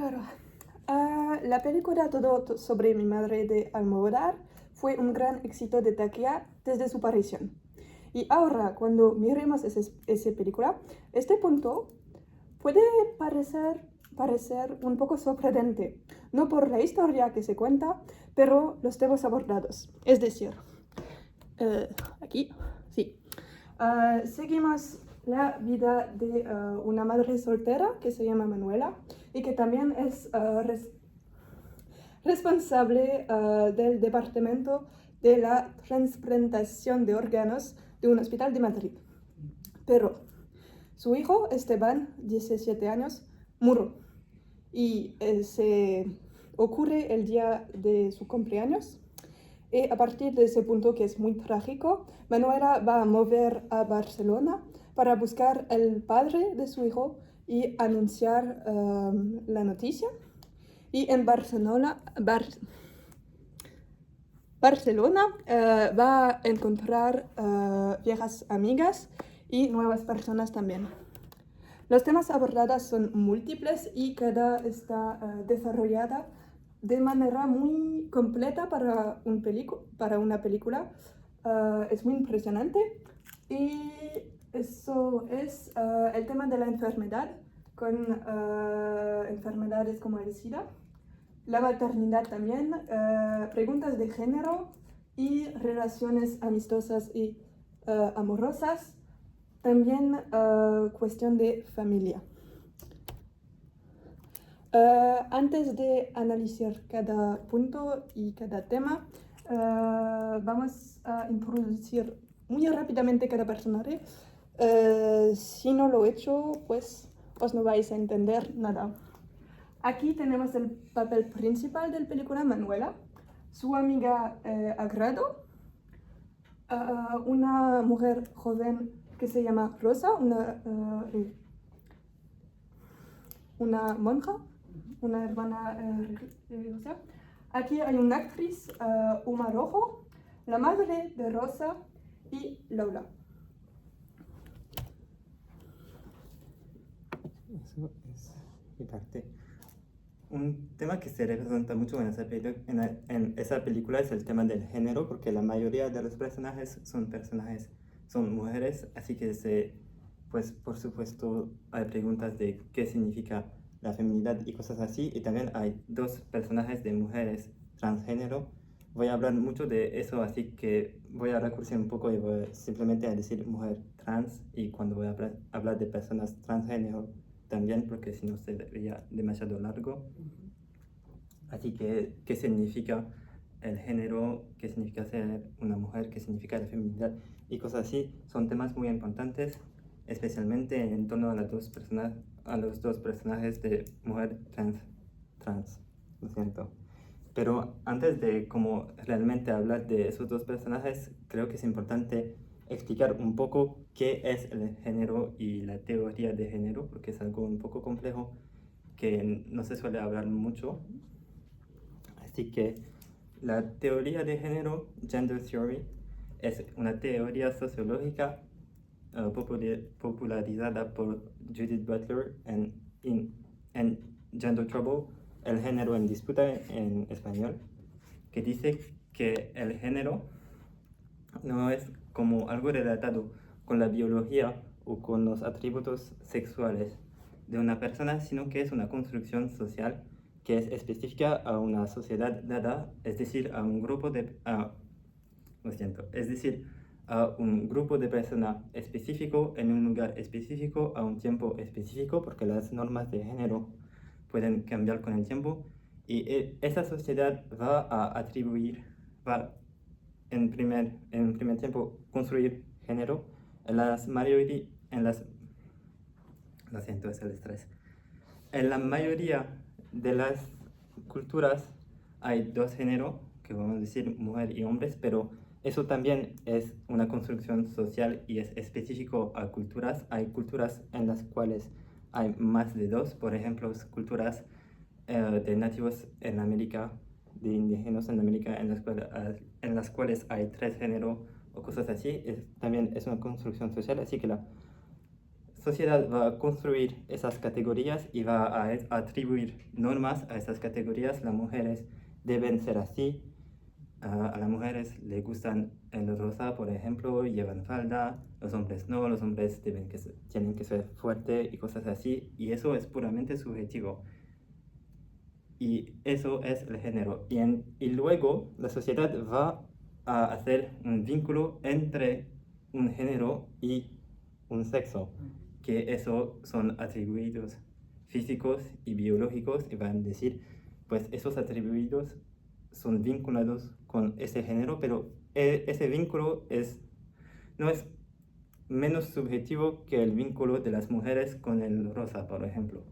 ver, la película Todo sobre mi madre de Almodóvar fue un gran éxito de taquilla desde su aparición. Y ahora, cuando miremos esa película, este punto puede parecer un poco sorprendente, no por la historia que se cuenta, pero los temas abordados. Es decir, aquí, sí. Seguimos la vida de una madre soltera que se llama Manuela y que también es responsable del departamento de la transplantación de órganos de un hospital de Madrid. Pero su hijo, Esteban, 17 años, murió y se ocurre el día de su cumpleaños. Y a partir de ese punto, que es muy trágico, Manuela va a mover a Barcelona para buscar el padre de su hijo y anunciar la noticia. Y en Barcelona va a encontrar viejas amigas y nuevas personas también. Los temas abordados son múltiples y cada está desarrollada de manera muy completa para una película. Es muy impresionante. Y eso es el tema de la enfermedad, con enfermedades como el SIDA, la maternidad también, preguntas de género y relaciones amistosas y amorosas. También cuestión de familia. Antes de analizar cada punto y cada tema, vamos a introducir muy rápidamente cada personaje. Si no lo he hecho, pues os no vais a entender nada. Aquí tenemos el papel principal de la película, Manuela, su amiga Agrado, una mujer joven que se llama Rosa, una monja, una hermana religiosa. Aquí hay una actriz, Uma Rojo, la madre de Rosa y Lola. Eso es mi parte. Un tema que se representa mucho en esa película es el tema del género, porque la mayoría de los personajes son mujeres, así que pues por supuesto hay preguntas de qué significa la feminidad y cosas así, y también hay dos personajes de mujeres transgénero. Voy a hablar mucho de eso, así que voy a recurrir un poco y voy simplemente a decir mujer trans, y cuando voy a hablar de personas transgénero también, porque si no sería demasiado largo. Así que, ¿qué significa el género? ¿Qué significa ser una mujer? ¿Qué significa la feminidad? Y cosas así. Son temas muy importantes, especialmente en torno a los dos personajes de mujer trans, lo siento. Pero antes de como realmente hablar de esos dos personajes, creo que es importante explicar un poco qué es el género y la teoría de género, porque es algo un poco complejo que no se suele hablar mucho. Así que la teoría de género, Gender Theory, es una teoría sociológica popularizada por Judith Butler en Gender Trouble, el género en disputa en español, que dice que el género no es como algo relatado con la biología o con los atributos sexuales de una persona, sino que es una construcción social que es específica a una sociedad dada, es decir, a un grupo de personas específico en un lugar específico a un tiempo específico, porque las normas de género pueden cambiar con el tiempo, y esa sociedad va en primer tiempo construir género lo siento, es el estrés. En la mayoría de las culturas hay dos géneros, que vamos a decir mujer y hombres, pero eso también es una construcción social y es específico a culturas. Hay culturas en las cuales hay más de dos, por ejemplo, culturas de nativos en América, de indígenas en América, en las cuales hay tres géneros o cosas así. También es una construcción social, así que sociedad va a construir esas categorías y va a atribuir normas a esas categorías. Las mujeres deben ser así. A las mujeres les gustan el rosa, por ejemplo, llevan falda, los hombres no, los hombres tienen que ser fuertes y cosas así, y eso es puramente subjetivo. Y eso es el género. Y luego la sociedad va a hacer un vínculo entre un género y un sexo, que eso son atribuidos físicos y biológicos, y van a decir, pues esos atribuidos son vinculados con ese género, pero ese vínculo no es menos subjetivo que el vínculo de las mujeres con el rosa, por ejemplo.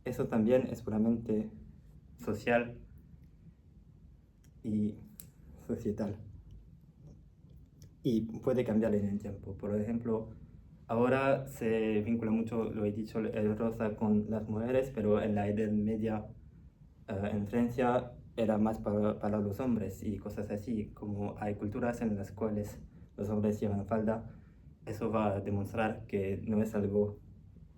Eso también es puramente social y societal. Y puede cambiar en el tiempo. Por ejemplo, ahora se vincula mucho, lo he dicho, el rosa con las mujeres, pero en la Edad Media en Francia era más para los hombres y cosas así. Como hay culturas en las cuales los hombres llevan falda, eso va a demostrar que no es algo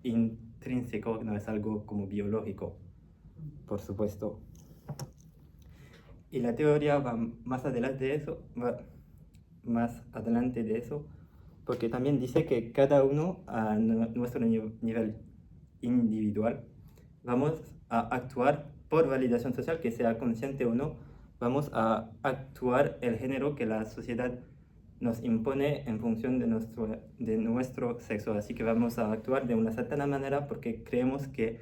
intrínseco, no es algo como biológico, por supuesto. Y la teoría va más adelante de eso, porque también dice que cada uno a nuestro nivel individual vamos a actuar por validación social, que sea consciente o no, vamos a actuar el género que la sociedad nos impone en función de nuestro sexo. Así que vamos a actuar de una cierta manera porque creemos que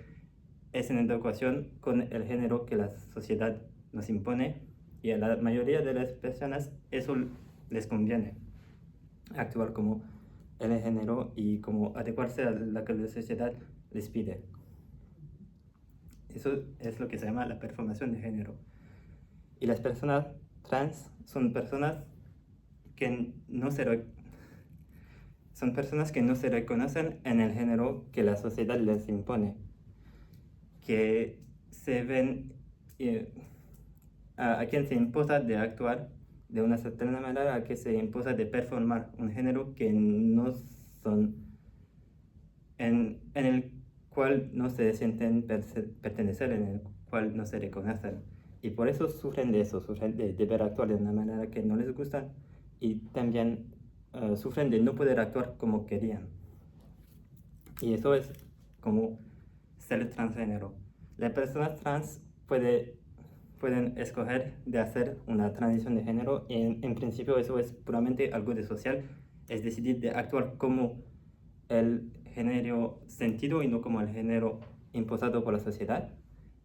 es en adecuación con el género que la sociedad nos impone, y a la mayoría de las personas eso les conviene, actuar como el género y como adecuarse a lo que la sociedad les pide. Eso es lo que se llama la performación de género. Y las personas trans son personas que no se reconocen en el género que la sociedad les impone, que se ven a quien se imposa de actuar de una cierta manera, a quien se imposa de performar un género que no son, en el cual no se sienten pertenecer, en el cual no se reconocen. Y por eso sufren de eso, sufren de deber actuar de una manera que no les gusta, y también sufren de no poder actuar como querían. Y eso es como ser transgénero. Las personas trans pueden escoger de hacer una transición de género, y en principio eso es puramente algo de social, es decidir de actuar como el género sentido y no como el género impuesto por la sociedad.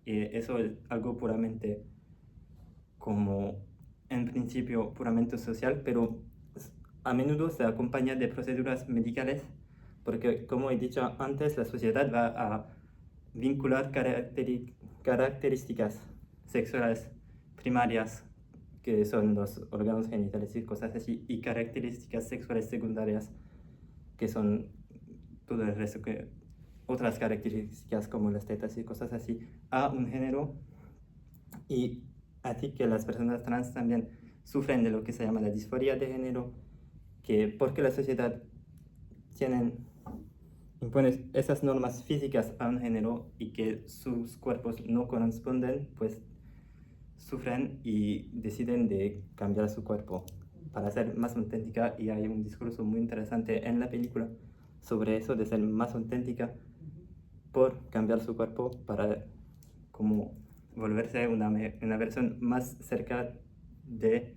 Y eso es algo puramente como, en principio, puramente social, pero a menudo se acompaña de proceduras médicas, porque como he dicho antes, la sociedad va a vincular características sexuales primarias, que son los órganos genitales y cosas así, y características sexuales secundarias, que son todo el resto, otras características como las tetas y cosas así, a un género. Y así que las personas trans también sufren de lo que se llama la disforia de género, que porque la sociedad impone esas normas físicas a un género y que sus cuerpos no corresponden, pues sufren y deciden de cambiar su cuerpo para ser más auténtica. Y hay un discurso muy interesante en la película sobre eso, de ser más auténtica por cambiar su cuerpo para como volverse una versión más cerca de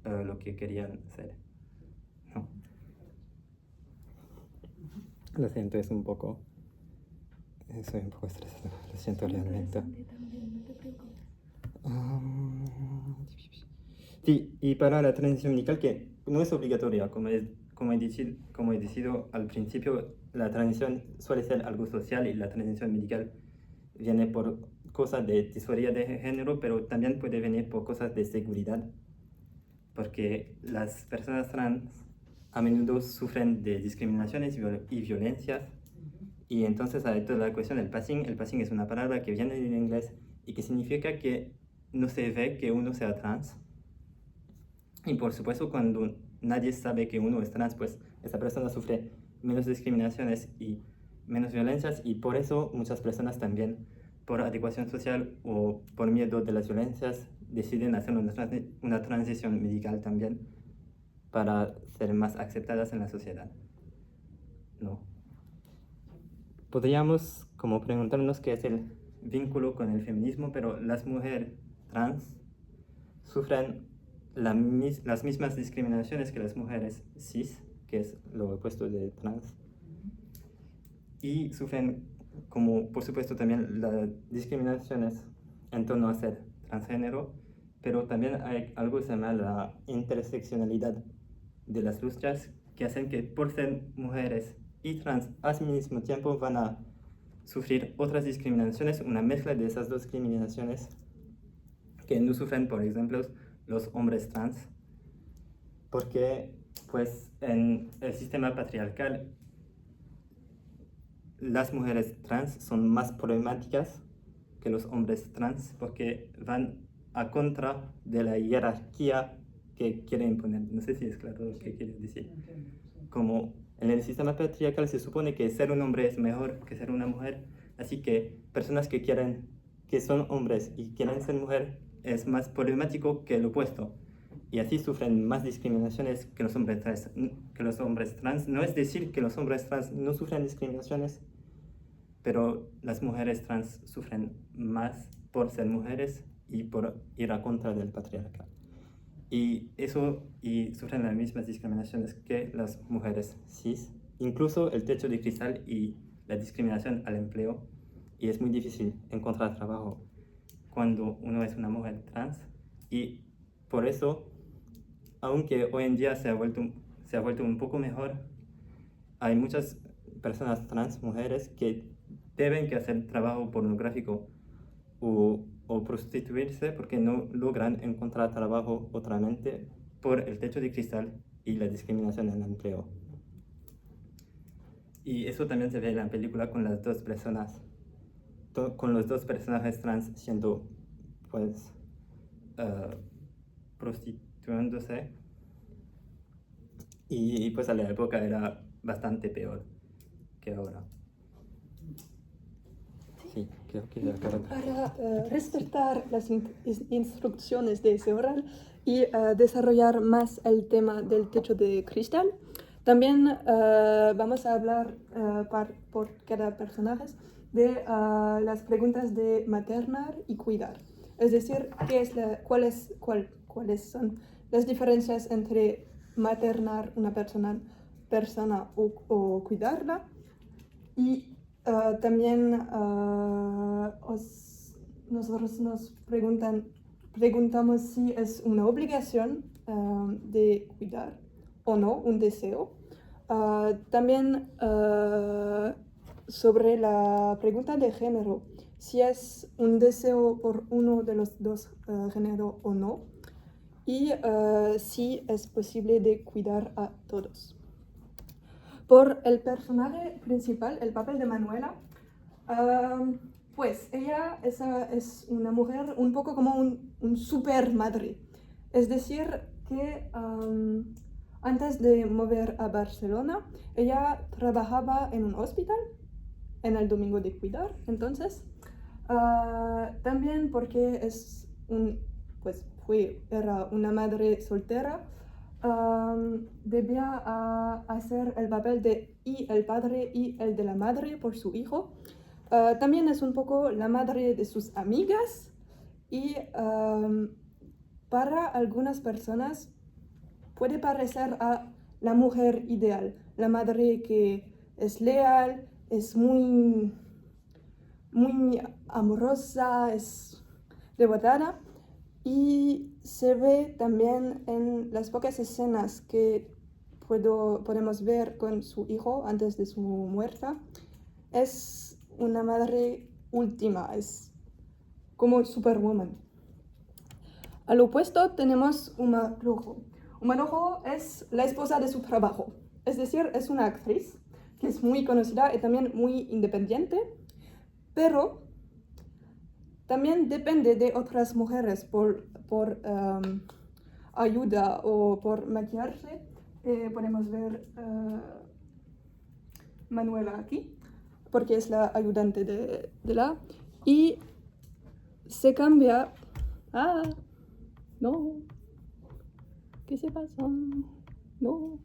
lo que querían ser, ¿no? Lo siento, soy un poco estresado, lo siento realmente. Sí, y para la transición medical, que no es obligatoria, como he dicho al principio, la transición suele ser algo social, y la transición medical viene por cosas de disforia de género, pero también puede venir por cosas de seguridad, porque las personas trans a menudo sufren de discriminaciones y violencias, y entonces hay toda la cuestión del passing. El passing es una palabra que viene del inglés y que significa que no se ve que uno sea trans. Y por supuesto, cuando nadie sabe que uno es trans, pues esa persona sufre menos discriminaciones y menos violencias y por eso muchas personas también, por adecuación social o por miedo de las violencias, deciden hacer una transición medical también para ser más aceptadas en la sociedad. ¿No? Podríamos como preguntarnos qué es el vínculo con el feminismo, pero las mujeres trans sufren las mismas discriminaciones que las mujeres cis, que es lo opuesto de trans, y sufren, como por supuesto también las discriminaciones en torno a ser transgénero, pero también hay algo que se llama la interseccionalidad de las luchas, que hacen que por ser mujeres y trans al mismo tiempo van a sufrir otras discriminaciones, una mezcla de esas dos discriminaciones que no sufren, por ejemplo, los hombres trans, porque pues en el sistema patriarcal las mujeres trans son más problemáticas que los hombres trans porque van a contra de la jerarquía que quiere imponer. No sé si es claro lo que quiere decir. Como en el sistema patriarcal se supone que ser un hombre es mejor que ser una mujer, así que personas que son hombres y quieren ser mujer es más problemático que el opuesto. Y así sufren más discriminaciones que los hombres trans. No es decir que los hombres trans no sufren discriminaciones, pero las mujeres trans sufren más por ser mujeres y por ir a contra del patriarcado. Y sufren las mismas discriminaciones que las mujeres cis, incluso el techo de cristal y la discriminación al empleo. Y es muy difícil encontrar trabajo cuando uno es una mujer trans. Y por eso, aunque hoy en día se ha vuelto un poco mejor, hay muchas personas trans, mujeres, que deben que hacer trabajo pornográfico o prostituirse porque no logran encontrar trabajo otramente por el techo de cristal y la discriminación en el empleo. Y eso también se ve en la película con las dos personas, con los dos personajes trans siendo, pues, prostituyéndose. Y pues a la época era bastante peor que ahora. Sí, creo que para respetar las instrucciones de ese oral y desarrollar más el tema del techo de cristal, también vamos a hablar por cada personaje de las preguntas de maternar y cuidar. Es decir, cuáles son las diferencias entre maternar una persona o cuidarla. Y también nosotros nos preguntamos si es una obligación de cuidar o no, un deseo. También sobre la pregunta de género, si es un deseo por uno de los dos géneros o no, y si es posible de cuidar a todos. Por el personaje principal, el papel de Manuela, pues ella es una mujer un poco como un super madre. Es decir, que antes de mover a Barcelona, ella trabajaba en un hospital, en el domingo de cuidar, entonces. También porque era una madre soltera, debía hacer el papel de el padre y el de la madre por su hijo. También es un poco la madre de sus amigas y para algunas personas puede parecer a la mujer ideal, la madre que es leal, es muy amorosa, es devotada. Y se ve también en las pocas escenas que podemos ver con su hijo antes de su muerte. Es una madre última, es como Superwoman. Al opuesto tenemos Uma Rojo. Uma Rojo es la esposa de su trabajo, es decir, es una actriz que es muy conocida y también muy independiente, pero también depende de otras mujeres por ayuda o por maquillarse. Podemos ver Manuela aquí. porque es la ayudante de la, y se cambia. Ah, no. ¿Qué se pasa? No.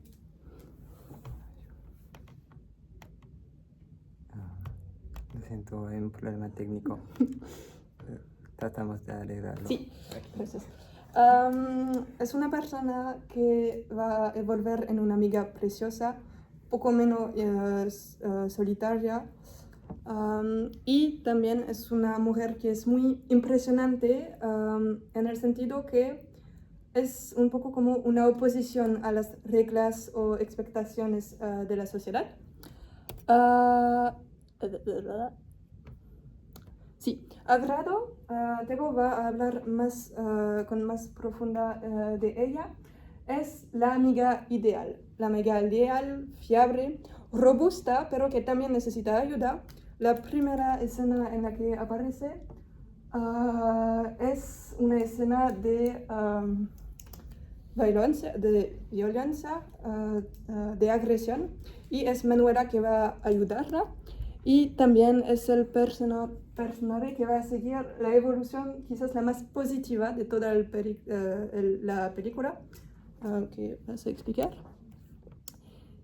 Lo siento, hay un problema técnico. Tratamos de arreglarlo. Sí, gracias. Es una persona que va a evolver en una amiga preciosa, poco menos solitaria. Y también es una mujer que es muy impresionante en el sentido que es un poco como una oposición a las reglas o expectaciones de la sociedad. Sí, a grado, Tego va a hablar más, con más profunda de ella. Es la amiga ideal, fiable, robusta, pero que también necesita ayuda. La primera escena en la que aparece es una escena de violencia, de agresión, y es Manuela que va a ayudarla. Y también es el personaje que va a seguir la evolución quizás la más positiva de toda la película, que vas a explicar.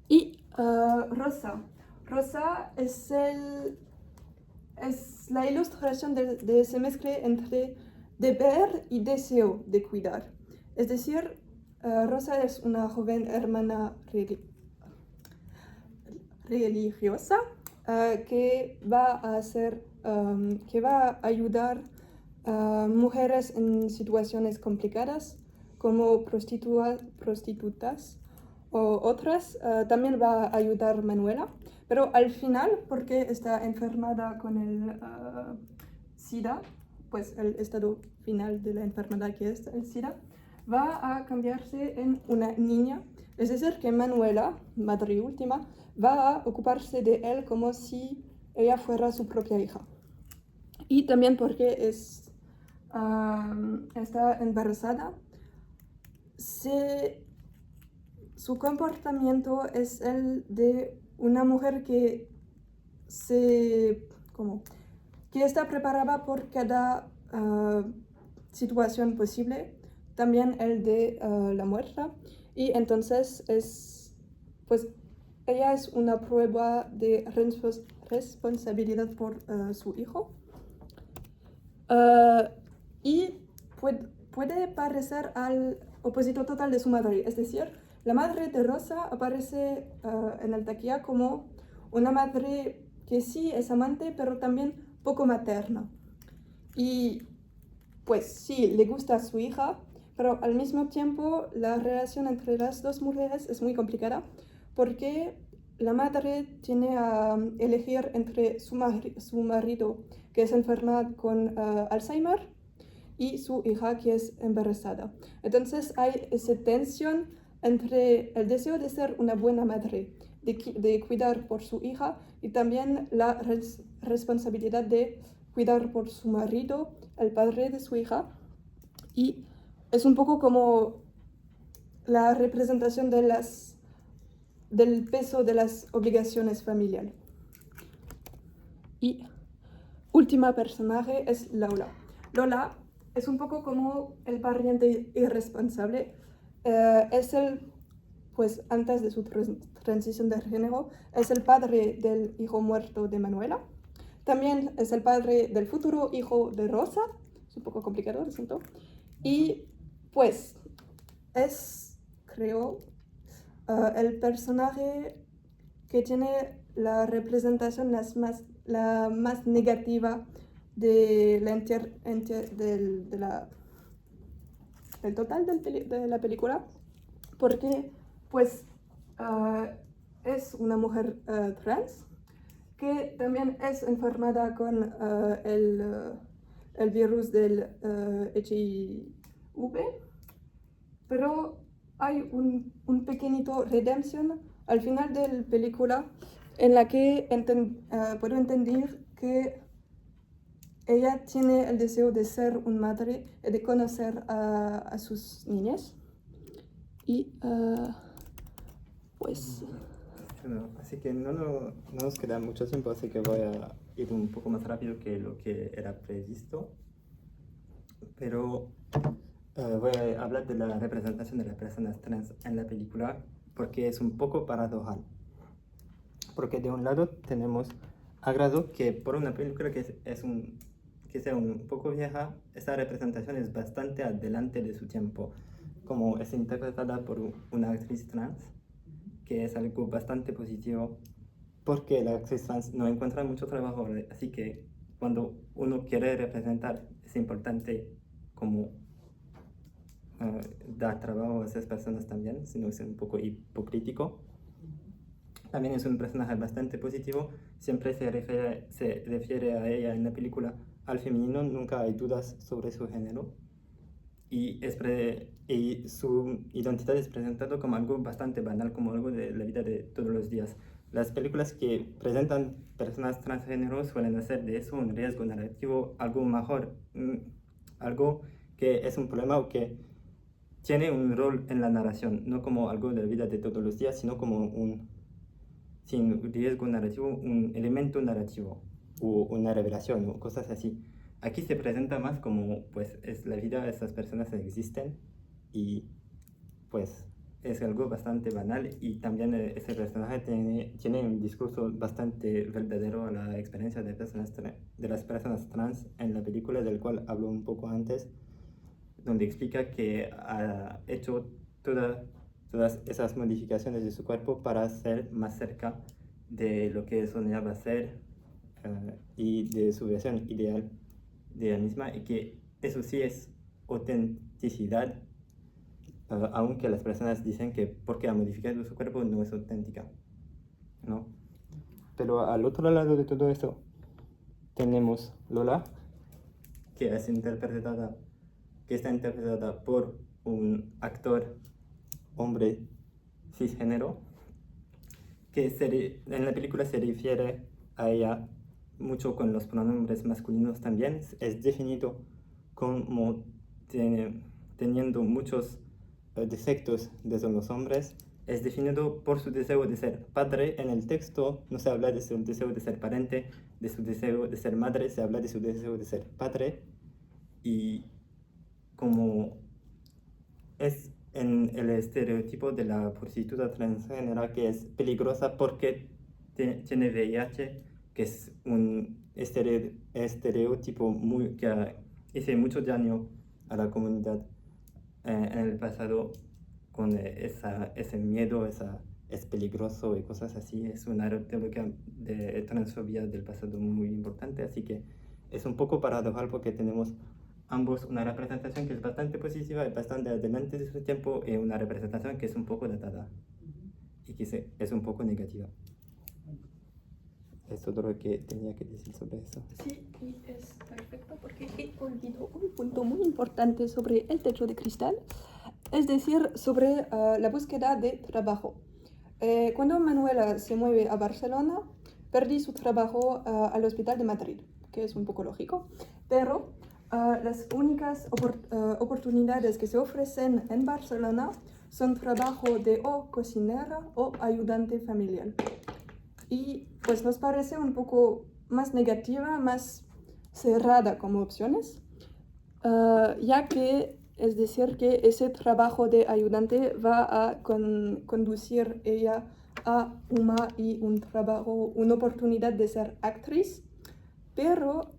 Y Rosa. Rosa es la ilustración de ese mezcle entre deber y deseo de cuidar. Es decir, Rosa es una joven hermana religiosa que va a ayudar a mujeres en situaciones complicadas como prostitutas o otras. También va a ayudar Manuela, pero al final, porque está enfermada con el SIDA, pues el estado final de la enfermedad que es el SIDA, va a cambiarse en una niña. Es decir, que Manuela, madre última, va a ocuparse de él como si ella fuera su propia hija. Y también porque está embarazada, su comportamiento es el de una mujer que está preparada por cada situación posible, también el de la muerte. Y entonces pues ella es una prueba de responsabilidad por su hijo. Y puede parecer al opositor total de su madre. Es decir, la madre de Rosa aparece en el taquilla como una madre que sí es amante, pero también poco materna. Y pues sí, le gusta a su hija, pero al mismo tiempo la relación entre las dos mujeres es muy complicada porque la madre tiene a elegir entre su marido, que es enferma con Alzheimer, y su hija, que es embarazada. Entonces hay esa tensión entre el deseo de ser una buena madre, de cuidar por su hija, y también la responsabilidad de cuidar por su marido, el padre de su hija. Y es un poco como la representación del peso de las obligaciones familiares. Y última personaje es Lola. Lola es un poco como el pariente irresponsable. Pues antes de su transición de género, es el padre del hijo muerto de Manuela. También es el padre del futuro hijo de Rosa. Es un poco complicado, lo siento. Y pues creo, el personaje que tiene la representación la más negativa del total de la película, porque pues es una mujer trans que también es enfermada con el virus del HIV, pero hay un pequeñito redemption al final de la película en la que puedo entender que ella tiene el deseo de ser una madre y de conocer a sus niñas. Y pues Bueno, así que no nos queda mucho tiempo, así que voy a ir un poco más rápido que lo que era previsto. Pero voy a hablar de la representación de las personas trans en la película porque es un poco paradojal. Porque de un lado tenemos agrado que por una película que sea un poco vieja, esta representación es bastante adelante de su tiempo, como es interpretada por una actriz trans, que es algo bastante positivo, porque la actriz trans no encuentra mucho trabajo, así que cuando uno quiere representar es importante como dar trabajo a esas personas también, si no es un poco hipocrítico. También es un personaje bastante positivo, siempre se refiere a ella en la película al femenino, nunca hay dudas sobre su género. Y su identidad es presentada como algo bastante banal, como algo de la vida de todos los días. Las películas que presentan personas transgénero suelen hacer de eso un riesgo narrativo, algo mejor, algo que es un problema o que tiene un rol en la narración, no como algo de la vida de todos los días, sino como sin riesgo narrativo, un elemento narrativo o una revelación o cosas así. Aquí se presenta más como, pues, es la vida de estas personas existen y, pues, es algo bastante banal y también ese personaje tiene un discurso bastante verdadero a la experiencia de las personas trans en la película, del cual hablo un poco antes, donde explica que ha hecho todas esas modificaciones de su cuerpo para ser más cerca de lo que soñaba ser y de su versión ideal de ella misma, y que eso sí es autenticidad, aunque las personas dicen que porque ha modificado su cuerpo no es auténtica, ¿no? Pero al otro lado de todo eso tenemos Lola, que está interpretada por un actor hombre cisgénero, que en la película se refiere a ella mucho con los pronombres masculinos también. Es definido como teniendo muchos defectos desde los hombres. Es definido por su deseo de ser padre. En el texto no se habla de su deseo de ser parente, de su deseo de ser madre, se habla de su deseo de ser padre. Y como es en el estereotipo de la prostituta transgénero, que es peligrosa porque tiene VIH, que es un estereotipo que hizo mucho daño a la comunidad en el pasado, con ese miedo, es peligroso y cosas así. Es una teoría de transfobia del pasado muy importante, así que es un poco paradojal porque tenemos ambos una representación que es bastante positiva y bastante adelante de su tiempo, y una representación que es un poco datada y que es un poco negativa. Es todo lo que tenía que decir sobre eso. Sí, y es perfecto porque he olvidado un punto muy importante sobre el techo de cristal, es decir, sobre la búsqueda de trabajo. Cuando Manuela se mueve a Barcelona, perdí su trabajo al Hospital de Madrid, que es un poco lógico, pero las únicas oportunidades que se ofrecen en Barcelona son trabajo de o cocinera o ayudante familiar. Y pues nos parece un poco más negativa, más cerrada como opciones, ya que es decir que ese trabajo de ayudante va a conducir ella a una oportunidad de ser actriz, pero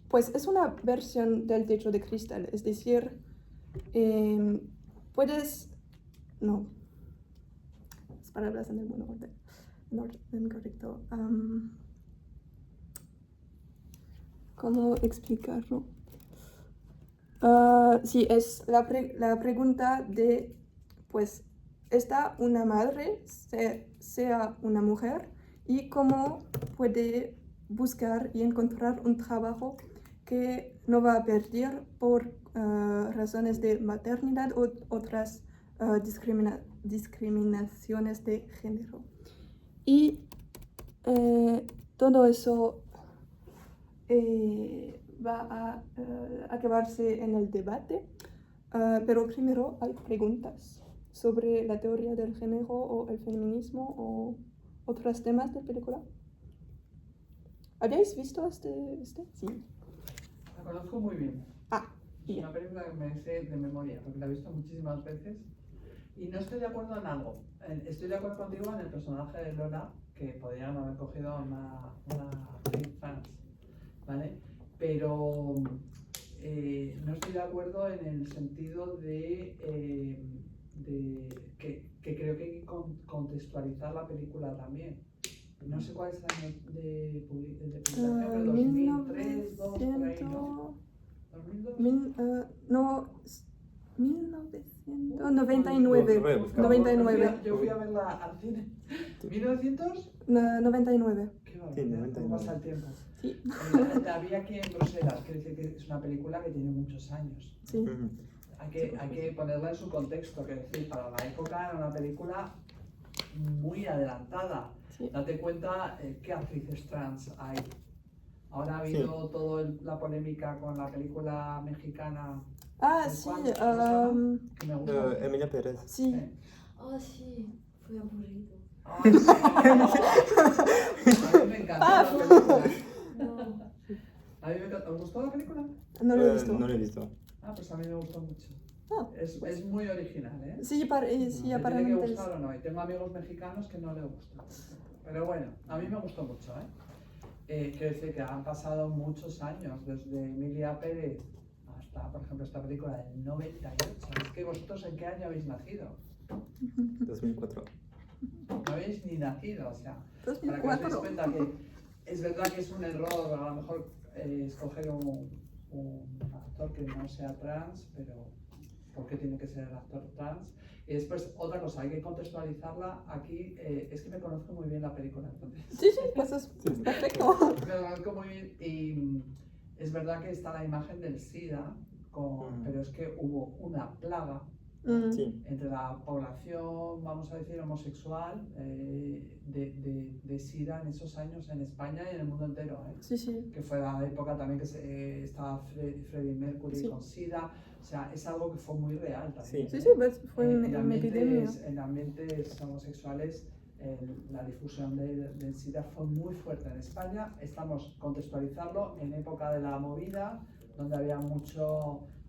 pues es una versión del techo de cristal, es decir, puedes, no, las palabras en el buen orden, en orden correcto. ¿Cómo explicarlo? Sí, es la pregunta de, pues, ¿está una madre, sea una mujer, y cómo puede buscar y encontrar un trabajo que no va a perder por razones de maternidad o otras discriminaciones de género? Y todo eso va a acabarse en el debate, pero primero hay preguntas sobre la teoría del género o el feminismo o otros temas de película. ¿Habéis visto este? Sí. La conozco muy bien. Es bien. una película que me sé de memoria, porque la he visto muchísimas veces. Y no estoy de acuerdo en algo. Estoy de acuerdo contigo en el personaje de Lola, que podrían haber cogido a una actriz trans, ¿vale? Pero no estoy de acuerdo en el sentido de que creo que hay que contextualizar la película también. No sé cuál es el año de publicación, pero 2003, 2, por ahí, ¿no? ¿2002? No, 1999. Busca. 99. Yo fui a verla al cine. ¿1900? 99. Qué Sí, barbaridad, 99. cómo pasa el tiempo. Sí. La vi aquí en Bruselas, que dice que es una película que tiene muchos años. Sí. Ujú. Hay que ponerla en su contexto, que decir, para la época era una película muy adelantada. Sí. Date cuenta qué actrices trans hay. Ahora ha habido toda la polémica con la película mexicana. Sí. Que me gusta. Emilia Pérez. Sí. Sí, fue aburrido. Ay, sí, a mí me encantó la película. No. A mí me encantó. ¿Os gustó la película? No lo he visto. No lo he visto. Pues a mí me gustó mucho. Pues. Es muy original, ¿eh? Sí, ¿Te tiene que aparentemente. gustar o no? Y tengo amigos mexicanos que no les gusta. Pero bueno, a mí me gustó mucho, ¿eh? Quiero decir que han pasado muchos años, desde Emilia Pérez hasta, por ejemplo, esta película del 98. Es que vosotros, ¿en qué año habéis nacido? 2004. No habéis ni nacido, o sea, para que os deis 2004. cuenta que es verdad que es un error, a lo mejor, escoger un actor que no sea trans, pero ¿por qué tiene que ser el actor trans? Y después, otra cosa, hay que contextualizarla aquí. Es que me conozco muy bien la película, entonces. Sí, pues es perfecto. Me conozco muy bien y es verdad que está la imagen del SIDA, pero es que hubo una plaga Sí. entre la población, vamos a decir, homosexual de SIDA en esos años en España y en el mundo entero. Sí. Que fue la época también que estaba Freddie Mercury Sí. con SIDA. O sea, es algo que fue muy real también. Sí. Sí, pues fue una epidemia. En ambientes homosexuales, la difusión del SIDA fue muy fuerte en España. Estamos contextualizarlo en época de la movida, donde había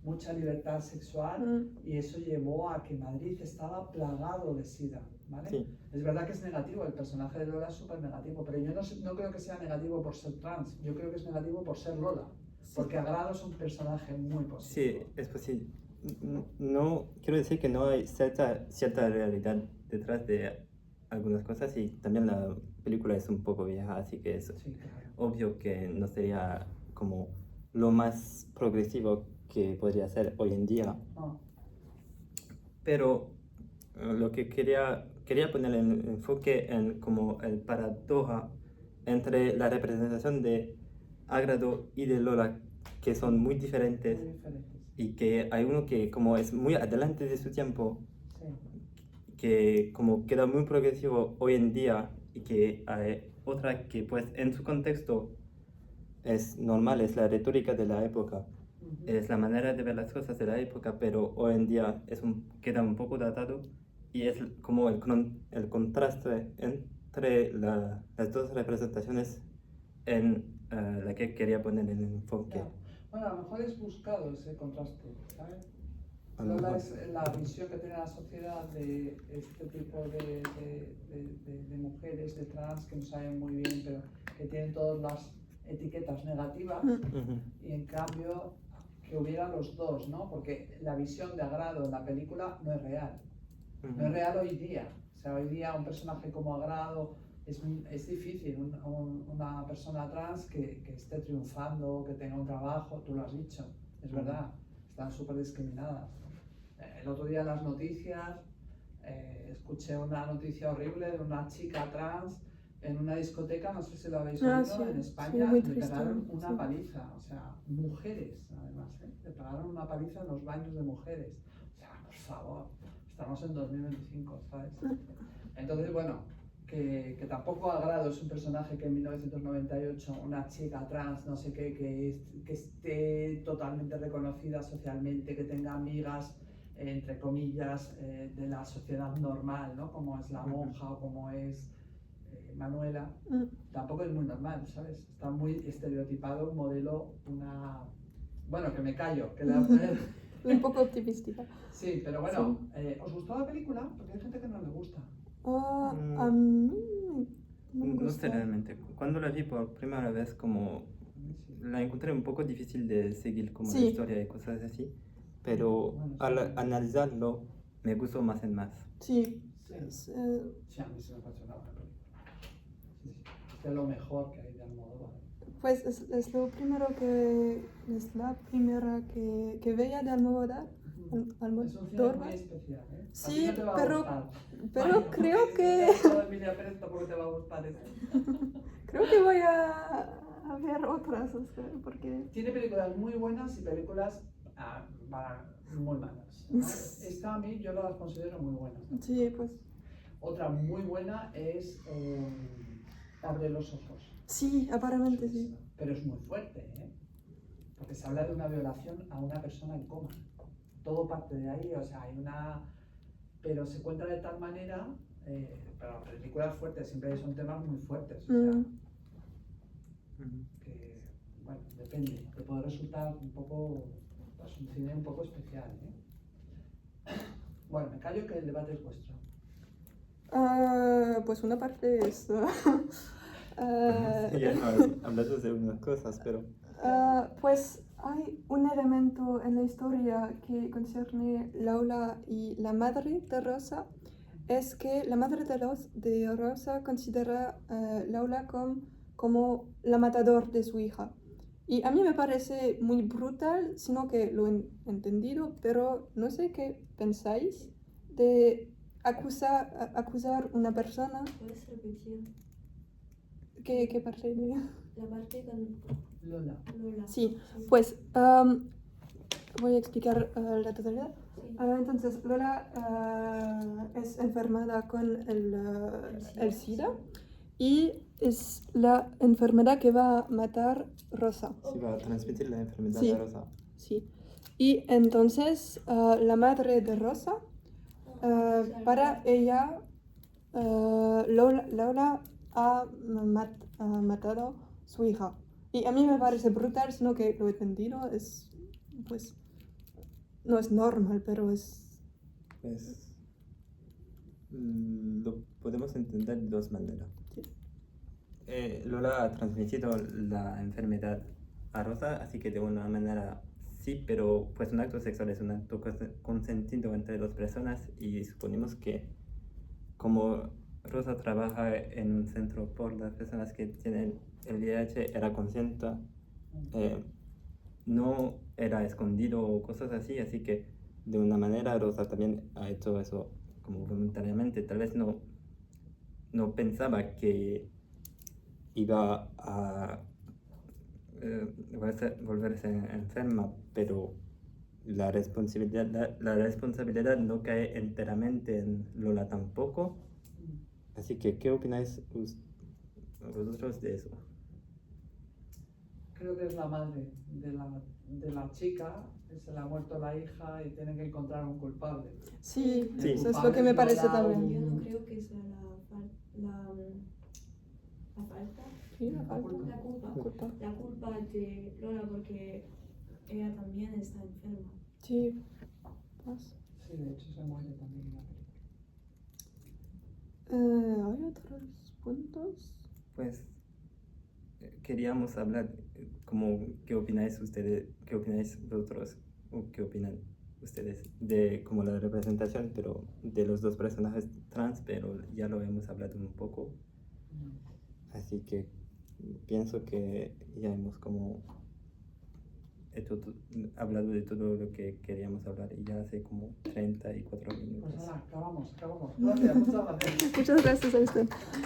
mucha libertad sexual y eso llevó a que Madrid estaba plagado de SIDA, ¿vale? Sí. Es verdad que es negativo, el personaje de Lola es súper negativo, pero yo no creo que sea negativo por ser trans, yo creo que es negativo por ser Lola, porque Agrado es un personaje muy positivo. Sí, es posible. No, quiero decir que no hay cierta realidad detrás de algunas cosas y también la película es un poco vieja, así que es Sí, claro. obvio que no sería como lo más progresivo que podría ser hoy en día. Pero lo que quería poner el enfoque en como el paradoja entre la representación de Agrado y de Lola, que son muy diferentes, Muy diferentes. y que hay uno que como es muy adelante de su tiempo, Sí. que como queda muy progresivo hoy en día, y que hay otra que pues en su contexto es normal, es la retórica de la época, es la manera de ver las cosas de la época, pero hoy en día queda un poco datado, y es como el contraste entre las dos representaciones en la que quería poner el enfoque. Ya. Bueno, a lo mejor es buscado ese contraste, ¿sabes? A lo Lola mejor. es la visión que tiene la sociedad de este tipo de mujeres, de trans, que no saben muy bien, pero que tienen todas las etiquetas negativas, Ujú. y en cambio que hubiera los dos, ¿no? Porque la visión de Agrado en la película no es real. No es real hoy día. O sea, hoy día un personaje como Agrado es difícil, una persona trans que esté triunfando, que tenga un trabajo, tú lo has dicho, es verdad, están súper discriminadas. El otro día en las noticias escuché una noticia horrible de una chica trans en una discoteca, no sé si lo habéis oído, Sí, en España, muy le triste, pegaron una sí. paliza, o sea, mujeres además, le pegaron una paliza en los baños de mujeres. O sea, por favor, estamos en 2025, ¿sabes? Entonces, bueno, que tampoco Agrado es un personaje que en 1998 una chica trans, no sé qué, que esté totalmente reconocida socialmente, que tenga amigas entre comillas, de la sociedad normal, ¿no? Como es la monja o como es Manuela. Tampoco es muy normal, ¿sabes? Está muy estereotipado un modelo, una... Bueno, que me callo, que le voy a poner... Un poco optimística. Sí, pero bueno, ¿os gustó la película? Porque hay gente que no le gusta. A mí me No sé gusta. realmente. Cuando la vi por primera vez, como la encontré un poco difícil de seguir como la Sí. historia y cosas así, pero Bueno, al sí. analizarlo me gustó más en más. Sí. Sí. Es, Sí, a mí se me pareció una buena película. Sí, sí. Es de lo mejor que hay de Almodóvar. pues es lo primero que es la primera que veía de Almodóvar. Es un cine muy Almodóvar. especial, ¿eh? A Sí, ti no te va a pero gustar. creo Si que te ha gustado Emilia Pérez, tampoco te va a gustar este. creo que voy a ver otras, o sea, porque Tiene películas muy buenas y películas muy malas, ¿no? Esta a mí yo las considero muy buenas, ¿no? sí, pues Otra muy buena es Abre los ojos. sí, aparentemente sí. Pero es muy fuerte, ¿eh? Porque se habla de una violación a una persona en coma. Todo parte de ahí, o sea, hay una... Pero se cuenta de tal manera, pero películas fuertes siempre son temas muy fuertes, o sea, que, bueno, depende, que puede resultar un poco, pues un cine un poco especial, ¿eh? Bueno, me callo que el debate es vuestro. Pues una parte es Ya no hablando de unas cosas, pero pues hay un elemento en la historia que concierne Laura y la madre de Rosa. Es que la madre de Rosa considera a Laura como la matador de su hija. Y a mí me parece muy brutal, sino que lo he entendido, pero no sé qué pensáis de acusar una persona. ¿Puedes repetir ¿Qué parte de...? la parte con Lola. Lola? Sí, pues voy a explicar la totalidad. Sí. Entonces, Lola es enfermada con el SIDA y es la enfermedad que va a matar Rosa. sí va a transmitir la enfermedad Sí. de Rosa. Sí. Y entonces la madre de Rosa, para ella, Lola ha matado a su hija. Y a mí me parece brutal, sino que lo he entendido, es, pues, no es normal, pero es... Pues lo podemos entender de dos maneras. Sí. Lola ha transmitido la enfermedad a Rosa, así que de una manera sí, pero pues un acto sexual es un acto consentido entre dos personas y suponemos que como Rosa trabaja en un centro por las personas que tienen el VIH, era consciente, no era escondido o cosas así, así que de una manera Rosa también ha hecho eso como voluntariamente. Tal vez no pensaba que iba a volverse enferma, pero la responsabilidad no cae enteramente en Lola tampoco. Así que, ¿qué opináis vosotros de eso? Creo que es la madre de la chica, que se le ha muerto la hija y tienen que encontrar un culpable. Sí, Sí. eso es lo que me parece también. Yo no creo que sea la falta, Sí, la La falta. culpa. Culpa. la culpa de Lola porque ella también está enferma. Sí. Pues, Sí, de hecho se muere también en la película. ¿hay otros puntos? Pues queríamos hablar como qué opináis ustedes, qué opináis vosotros o qué opinan ustedes de como la representación, pero de los dos personajes trans, pero ya lo hemos hablado un poco, así que pienso que ya hemos como hablado de todo lo que queríamos hablar y ya hace como 34 minutos. Pues nada, acabamos. Gracias, muchas gracias. Muchas gracias a usted.